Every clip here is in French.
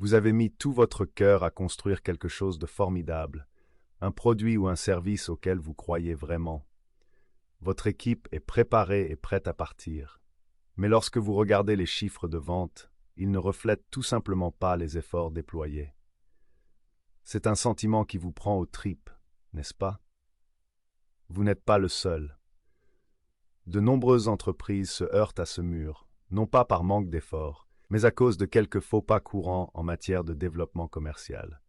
Vous avez mis tout votre cœur à construire quelque chose de formidable, un produit ou un service auquel vous croyez vraiment. Votre équipe est préparée et prête à partir. Mais lorsque vous regardez les chiffres de vente, ils ne reflètent tout simplement pas les efforts déployés. C'est un sentiment qui vous prend aux tripes, n'est-ce pas? Vous n'êtes pas le seul. De nombreuses entreprises se heurtent à ce mur, non pas par manque d'efforts, mais à cause de quelques faux pas courants en matière de développement commercial.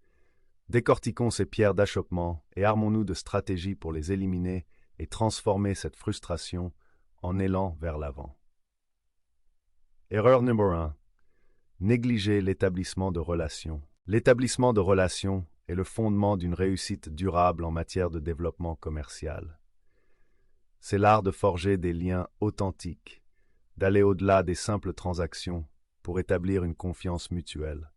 Décortiquons ces pierres d'achoppement et armons-nous de stratégies pour les éliminer et transformer cette frustration en élan vers l'avant. Erreur numéro 1. Négliger l'établissement de relations. L'établissement de relations est le fondement d'une réussite durable en matière de développement commercial. C'est l'art de forger des liens authentiques, d'aller au-delà des simples transactions pour établir une confiance mutuelle.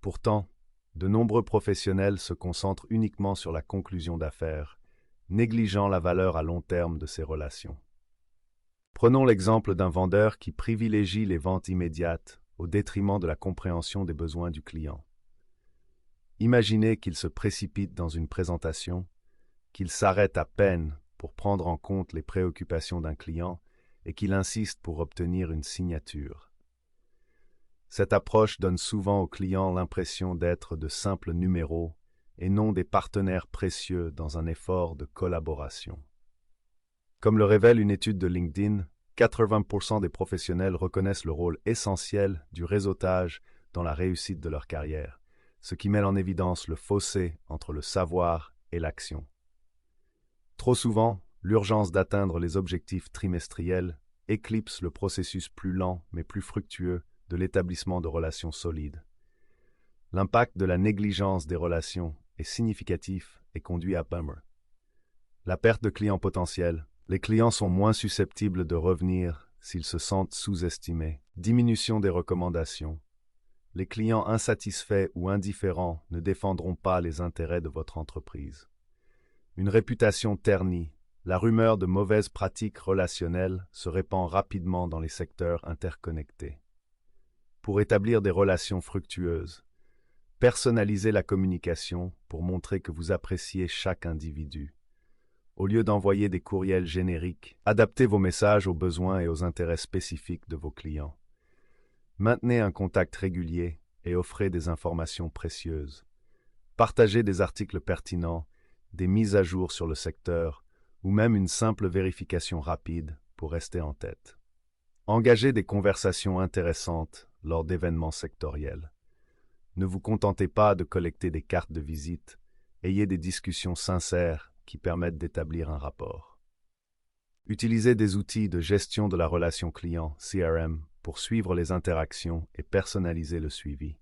Pourtant, de nombreux professionnels se concentrent uniquement sur la conclusion d'affaires, négligeant la valeur à long terme de ces relations. Prenons l'exemple d'un vendeur qui privilégie les ventes immédiates au détriment de la compréhension des besoins du client. Imaginez qu'il se précipite dans une présentation, qu'il s'arrête à peine pour prendre en compte les préoccupations d'un client et qu'il insiste pour obtenir une signature. Cette approche donne souvent aux clients l'impression d'être de simples numéros et non des partenaires précieux dans un effort de collaboration. Comme le révèle une étude de LinkedIn, 80% des professionnels reconnaissent le rôle essentiel du réseautage dans la réussite de leur carrière, ce qui met en évidence le fossé entre le savoir et l'action. Trop souvent, l'urgence d'atteindre les objectifs trimestriels éclipse le processus plus lent mais plus fructueux de l'établissement de relations solides. L'impact de la négligence des relations est significatif et conduit à bummer. La perte de clients potentiels. Les clients sont moins susceptibles de revenir s'ils se sentent sous-estimés. Diminution des recommandations. Les clients insatisfaits ou indifférents ne défendront pas les intérêts de votre entreprise. Une réputation ternie. La rumeur de mauvaises pratiques relationnelles se répand rapidement dans les secteurs interconnectés. Pour établir des relations fructueuses, personnalisez la communication pour montrer que vous appréciez chaque individu. Au lieu d'envoyer des courriels génériques, adaptez vos messages aux besoins et aux intérêts spécifiques de vos clients. Maintenez un contact régulier et offrez des informations précieuses. Partagez des articles pertinents, des mises à jour sur le secteur ou même une simple vérification rapide pour rester en tête. Engagez des conversations intéressantes lors d'événements sectoriels. Ne vous contentez pas de collecter des cartes de visite, ayez des discussions sincères qui permettent d'établir un rapport. Utilisez des outils de gestion de la relation client, CRM, pour suivre les interactions et personnaliser le suivi.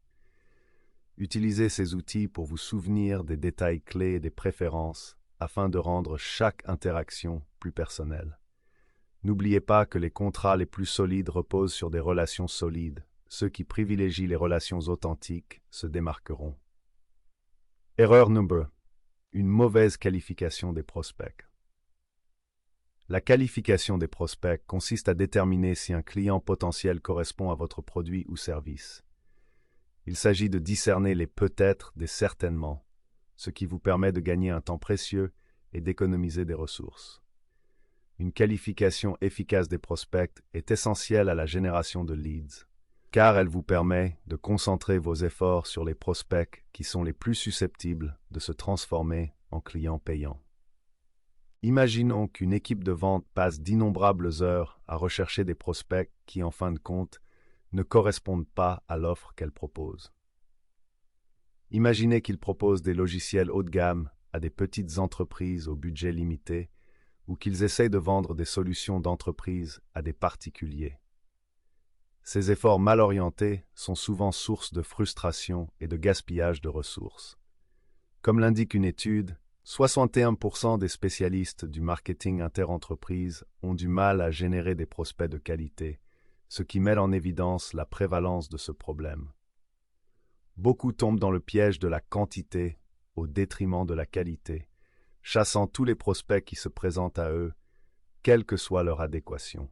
Utilisez ces outils pour vous souvenir des détails clés et des préférences afin de rendre chaque interaction plus personnelle. N'oubliez pas que les contrats les plus solides reposent sur des relations solides. Ceux qui privilégient les relations authentiques se démarqueront. Erreur numéro 1. Une mauvaise qualification des prospects. La qualification des prospects consiste à déterminer si un client potentiel correspond à votre produit ou service. Il s'agit de discerner les peut-être des certainement, ce qui vous permet de gagner un temps précieux et d'économiser des ressources. Une qualification efficace des prospects est essentielle à la génération de leads, car elle vous permet de concentrer vos efforts sur les prospects qui sont les plus susceptibles de se transformer en clients payants. Imaginons qu'une équipe de vente passe d'innombrables heures à rechercher des prospects qui, en fin de compte, ne correspondent pas à l'offre qu'elle propose. Imaginez qu'ils proposent des logiciels haut de gamme à des petites entreprises au budget limité ou qu'ils essayent de vendre des solutions d'entreprise à des particuliers. Ces efforts mal orientés sont souvent source de frustration et de gaspillage de ressources. Comme l'indique une étude, 61% des spécialistes du marketing interentreprise ont du mal à générer des prospects de qualité, ce qui met en évidence la prévalence de ce problème. Beaucoup tombent dans le piège de la quantité au détriment de la qualité, chassant tous les prospects qui se présentent à eux, quelle que soit leur adéquation.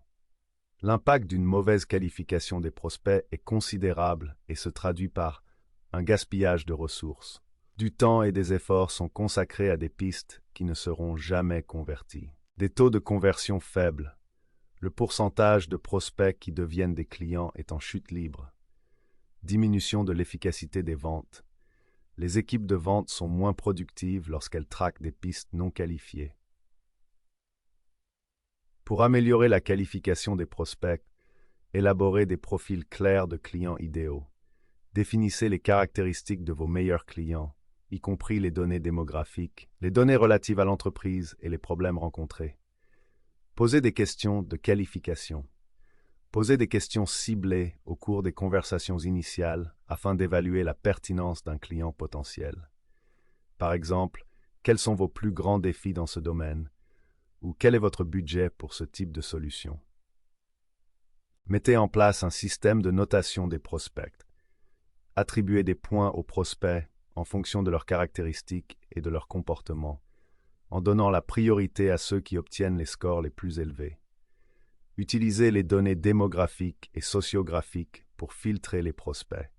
L'impact d'une mauvaise qualification des prospects est considérable et se traduit par un gaspillage de ressources. Du temps et des efforts sont consacrés à des pistes qui ne seront jamais converties. Des taux de conversion faibles. Le pourcentage de prospects qui deviennent des clients est en chute libre. Diminution de l'efficacité des ventes. Les équipes de vente sont moins productives lorsqu'elles traquent des pistes non qualifiées. Pour améliorer la qualification des prospects, élaborez des profils clairs de clients idéaux. Définissez les caractéristiques de vos meilleurs clients, y compris les données démographiques, les données relatives à l'entreprise et les problèmes rencontrés. Posez des questions de qualification. Posez des questions ciblées au cours des conversations initiales afin d'évaluer la pertinence d'un client potentiel. Par exemple, quels sont vos plus grands défis dans ce domaine? Ou quel est votre budget pour ce type de solution? Mettez en place un système de notation des prospects. Attribuez des points aux prospects en fonction de leurs caractéristiques et de leur comportement, en donnant la priorité à ceux qui obtiennent les scores les plus élevés. Utilisez les données démographiques et sociographiques pour filtrer les prospects.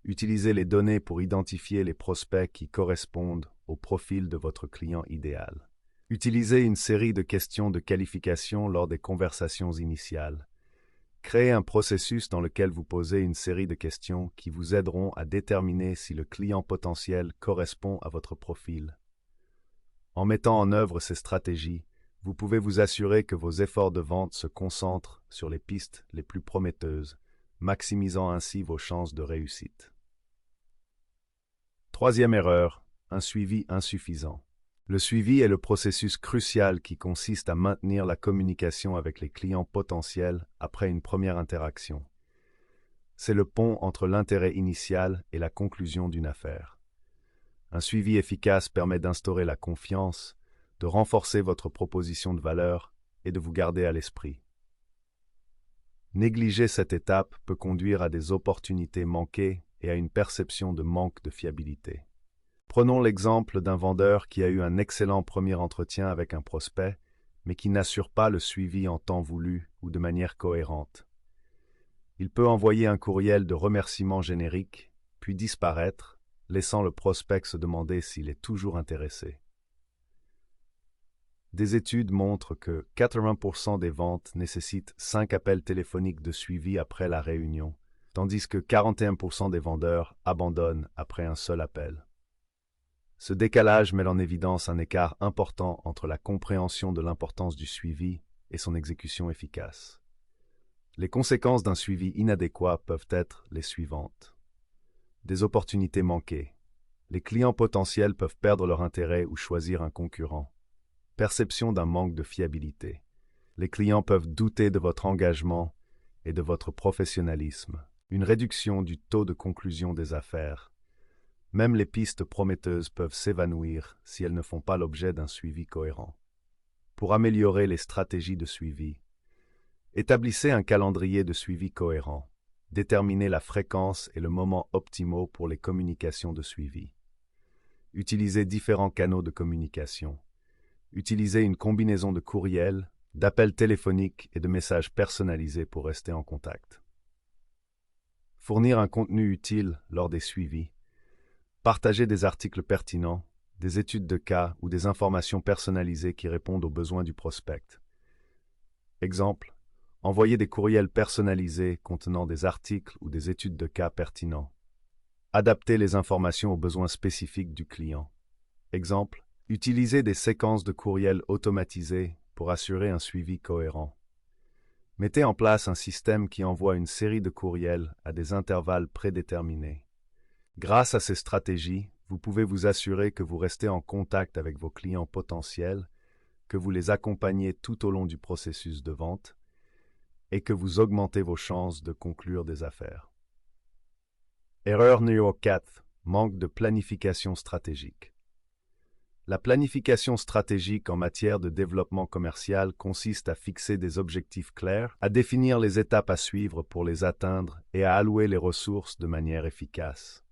Utilisez les données pour identifier les prospects qui correspondent au profil de votre client idéal. Utilisez une série de questions de qualification lors des conversations initiales. Créez un processus dans lequel vous posez une série de questions qui vous aideront à déterminer si le client potentiel correspond à votre profil. En mettant en œuvre ces stratégies, vous pouvez vous assurer que vos efforts de vente se concentrent sur les pistes les plus prometteuses, maximisant ainsi vos chances de réussite. Troisième erreur, un suivi insuffisant. Le suivi est le processus crucial qui consiste à maintenir la communication avec les clients potentiels après une première interaction. C'est le pont entre l'intérêt initial et la conclusion d'une affaire. Un suivi efficace permet d'instaurer la confiance, de renforcer votre proposition de valeur et de vous garder à l'esprit. Négliger cette étape peut conduire à des opportunités manquées et à une perception de manque de fiabilité. Prenons l'exemple d'un vendeur qui a eu un excellent premier entretien avec un prospect, mais qui n'assure pas le suivi en temps voulu ou de manière cohérente. Il peut envoyer un courriel de remerciement générique, puis disparaître, laissant le prospect se demander s'il est toujours intéressé. Des études montrent que 80% des ventes nécessitent 5 appels téléphoniques de suivi après la réunion, tandis que 41% des vendeurs abandonnent après un seul appel. Ce décalage met en évidence un écart important entre la compréhension de l'importance du suivi et son exécution efficace. Les conséquences d'un suivi inadéquat peuvent être les suivantes. Des opportunités manquées. Les clients potentiels peuvent perdre leur intérêt ou choisir un concurrent. Perception d'un manque de fiabilité. Les clients peuvent douter de votre engagement et de votre professionnalisme. Une réduction du taux de conclusion des affaires. Même les pistes prometteuses peuvent s'évanouir si elles ne font pas l'objet d'un suivi cohérent. Pour améliorer les stratégies de suivi, établissez un calendrier de suivi cohérent. Déterminez la fréquence et le moment optimaux pour les communications de suivi. Utilisez différents canaux de communication. Utilisez une combinaison de courriels, d'appels téléphoniques et de messages personnalisés pour rester en contact. Fournir un contenu utile lors des suivis. Partagez des articles pertinents, des études de cas ou des informations personnalisées qui répondent aux besoins du prospect. Exemple, envoyez des courriels personnalisés contenant des articles ou des études de cas pertinents. Adaptez les informations aux besoins spécifiques du client. Exemple, utilisez des séquences de courriels automatisées pour assurer un suivi cohérent. Mettez en place un système qui envoie une série de courriels à des intervalles prédéterminés. Grâce à ces stratégies, vous pouvez vous assurer que vous restez en contact avec vos clients potentiels, que vous les accompagnez tout au long du processus de vente et que vous augmentez vos chances de conclure des affaires. Erreur numéro 4. Manque de planification stratégique. La planification stratégique en matière de développement commercial consiste à fixer des objectifs clairs, à définir les étapes à suivre pour les atteindre et à allouer les ressources de manière efficace.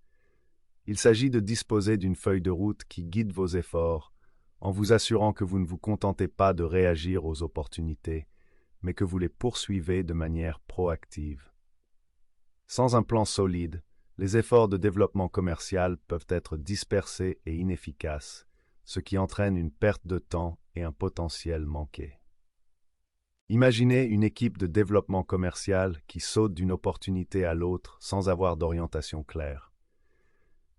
Il s'agit de disposer d'une feuille de route qui guide vos efforts, en vous assurant que vous ne vous contentez pas de réagir aux opportunités, mais que vous les poursuivez de manière proactive. Sans un plan solide, Les efforts de développement commercial peuvent être dispersés et inefficaces, ce qui entraîne une perte de temps et un potentiel manqué. Imaginez une équipe de développement commercial qui saute d'une opportunité à l'autre sans avoir d'orientation claire.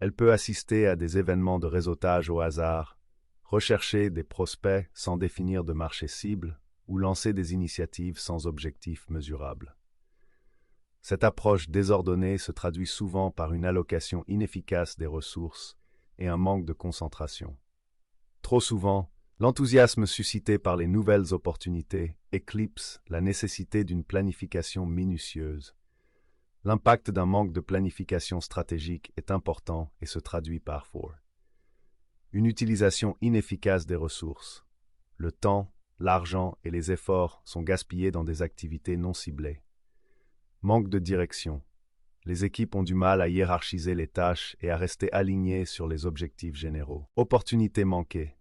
Elle peut assister à des événements de réseautage au hasard, rechercher des prospects sans définir de marché cible ou lancer des initiatives sans objectif mesurable. Cette approche désordonnée se traduit souvent par une allocation inefficace des ressources et un manque de concentration. Trop souvent, l'enthousiasme suscité par les nouvelles opportunités éclipse la nécessité d'une planification minutieuse. L'impact d'un manque de planification stratégique est important et se traduit parfois. Une utilisation inefficace des ressources. Le temps, l'argent et les efforts sont gaspillés dans des activités non ciblées. Manque de direction. Les équipes ont du mal à hiérarchiser les tâches et à rester alignées sur les objectifs généraux. Opportunités manquées.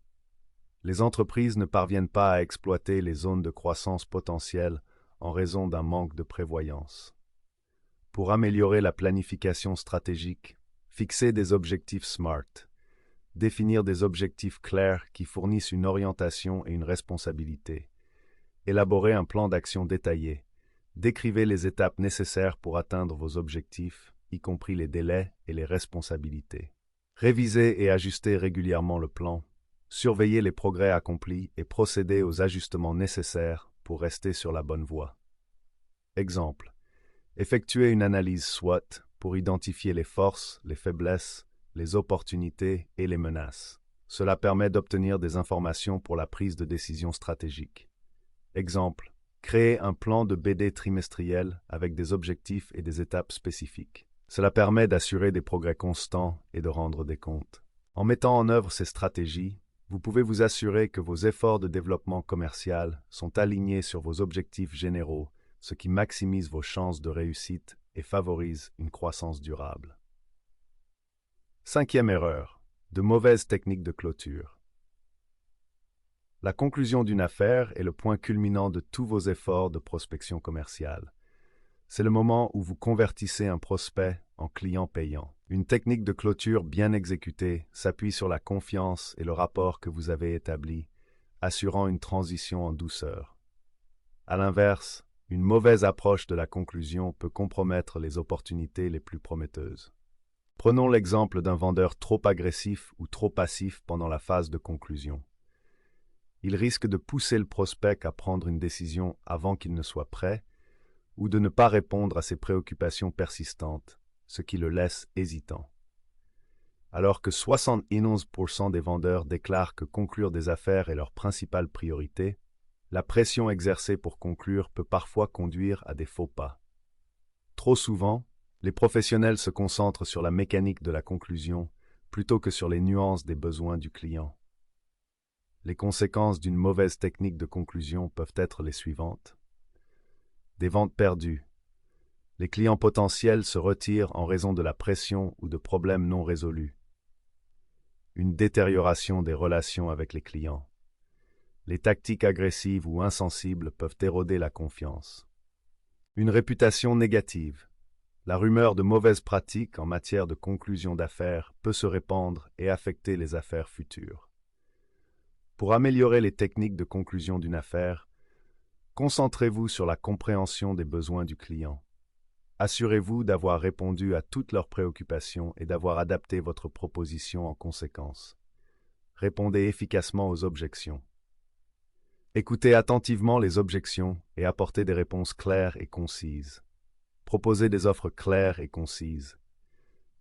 Les entreprises ne parviennent pas à exploiter les zones de croissance potentielles en raison d'un manque de prévoyance. Pour améliorer la planification stratégique, fixer des objectifs SMART, définir des objectifs clairs qui fournissent une orientation et une responsabilité, élaborer un plan d'action détaillé, décrivez les étapes nécessaires pour atteindre vos objectifs, y compris les délais et les responsabilités. Révisez et ajustez régulièrement le plan, surveillez les progrès accomplis et procédez aux ajustements nécessaires pour rester sur la bonne voie. Exemple. Effectuez une analyse SWOT pour identifier les forces, les faiblesses, les opportunités et les menaces. Cela permet d'obtenir des informations pour la prise de décision stratégique. Exemple. Créer un plan de BD trimestriel avec des objectifs et des étapes spécifiques. Cela permet d'assurer des progrès constants et de rendre des comptes. En mettant en œuvre ces stratégies, vous pouvez vous assurer que vos efforts de développement commercial sont alignés sur vos objectifs généraux, ce qui maximise vos chances de réussite et favorise une croissance durable. Cinquième erreur, de mauvaises techniques de clôture. La conclusion d'une affaire est le point culminant de tous vos efforts de prospection commerciale. C'est le moment où vous convertissez un prospect en client payant. Une technique de clôture bien exécutée s'appuie sur la confiance et le rapport que vous avez établi, assurant une transition en douceur. À l'inverse, une mauvaise approche de la conclusion peut compromettre les opportunités les plus prometteuses. Prenons l'exemple d'un vendeur trop agressif ou trop passif pendant la phase de conclusion. Il risque de pousser le prospect à prendre une décision avant qu'il ne soit prêt ou de ne pas répondre à ses préoccupations persistantes, ce qui le laisse hésitant. Alors que 71% des vendeurs déclarent que conclure des affaires est leur principale priorité, la pression exercée pour conclure peut parfois conduire à des faux pas. Trop souvent, les professionnels se concentrent sur la mécanique de la conclusion plutôt que sur les nuances des besoins du client. Les conséquences d'une mauvaise technique de conclusion peuvent être les suivantes. Des ventes perdues. Les clients potentiels se retirent en raison de la pression ou de problèmes non résolus. Une détérioration des relations avec les clients. Les tactiques agressives ou insensibles peuvent éroder la confiance. Une réputation négative. La rumeur de mauvaises pratiques en matière de conclusion d'affaires peut se répandre et affecter les affaires futures. Pour améliorer les techniques de conclusion d'une affaire, concentrez-vous sur la compréhension des besoins du client. Assurez-vous d'avoir répondu à toutes leurs préoccupations et d'avoir adapté votre proposition en conséquence. Répondez efficacement aux objections. Écoutez attentivement les objections et apportez des réponses claires et concises. Proposez des offres claires et concises.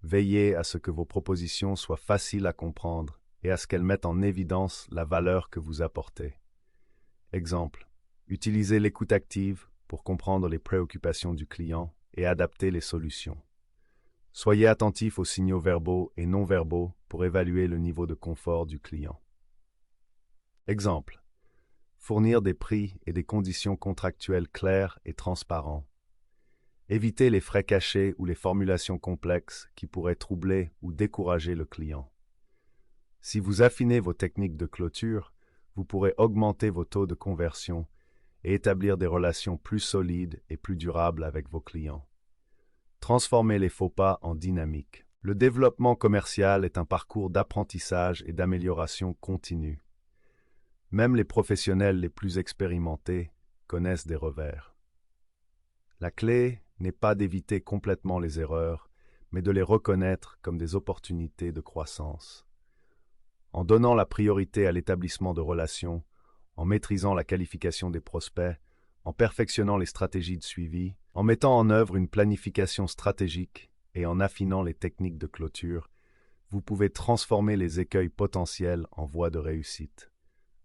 Veillez à ce que vos propositions soient faciles à comprendre et à ce qu'elles mettent en évidence la valeur que vous apportez. Exemple. Utilisez l'écoute active pour comprendre les préoccupations du client et adapter les solutions. Soyez attentif aux signaux verbaux et non verbaux pour évaluer le niveau de confort du client. Exemple. Fournir des prix et des conditions contractuelles claires et transparents. Évitez les frais cachés ou les formulations complexes qui pourraient troubler ou décourager le client. Si vous affinez vos techniques de clôture, vous pourrez augmenter vos taux de conversion et établir des relations plus solides et plus durables avec vos clients. Transformez les faux pas en dynamique. Le développement commercial est un parcours d'apprentissage et d'amélioration continue. Même les professionnels les plus expérimentés connaissent des revers. La clé n'est pas d'éviter complètement les erreurs, mais de les reconnaître comme des opportunités de croissance. En donnant la priorité à l'établissement de relations, en maîtrisant la qualification des prospects, en perfectionnant les stratégies de suivi, en mettant en œuvre une planification stratégique et en affinant les techniques de clôture, vous pouvez transformer les écueils potentiels en voies de réussite.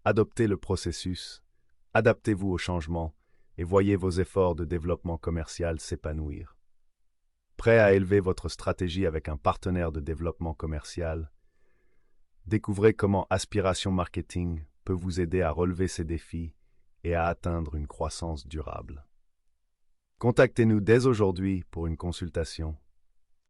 Adoptez le processus, adaptez-vous au changement et voyez vos efforts de développement commercial s'épanouir. Prêt à élever votre stratégie avec un partenaire de développement commercial? Découvrez comment Aspiration Marketing peut vous aider à relever ces défis et à atteindre une croissance durable. Contactez-nous dès aujourd'hui pour une consultation.